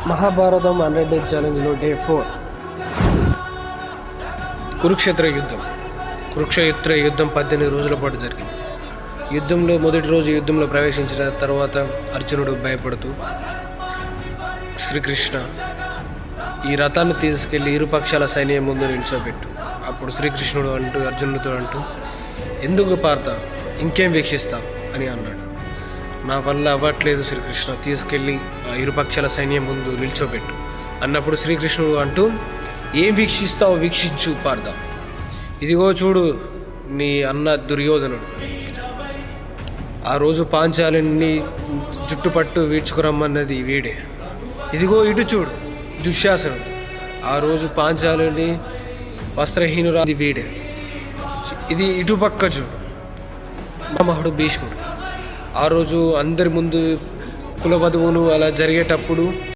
Mahabharatam 100 Day ఛాలెంజ్లో day 4 Kurukshetra యుద్ధం. కురుక్షేత్ర యుద్ధం 18 రోజుల పాటు జరిగింది. యుద్ధంలో మొదటి రోజు యుద్ధంలో ప్రవేశించిన తర్వాత అర్జునుడు భయపడుతూ, శ్రీకృష్ణ ఈ రథాన్ని తీసుకెళ్లి ఇరుపక్షాల సైన్యం ముందు నిల్చోబెట్టు. అప్పుడు శ్రీకృష్ణుడు అర్జునుడితో అంటూ, ఎందుకు పార్థ ఇంకేం వీక్షిస్తాం అని అన్నాడు. నా వల్ల అవ్వట్లేదు శ్రీకృష్ణ, తీసుకెళ్ళి ఆ ఇరుపక్షాల సైన్యం ముందు నిల్చోబెట్టు అన్నప్పుడు శ్రీకృష్ణుడు అంటూ, ఏం వీక్షిస్తావు వీక్షించు పార్థ, ఇదిగో చూడు నీ అన్న దుర్యోధనుడు ఆ రోజు పాంచాలిని జుట్టుపట్టు వీడ్చుకురమ్మన్నది వీడే. ఇదిగో ఇటు చూడు దుశ్శాసనుడు ఆ రోజు పాంచాలిని వస్త్రహీనురాది వీడే. ఇది ఇటుపక్క చూడు మహుడు భీష్ముడు ఆ రోజు అందరి ముందు కులవధువును అలా జరిగేటప్పుడు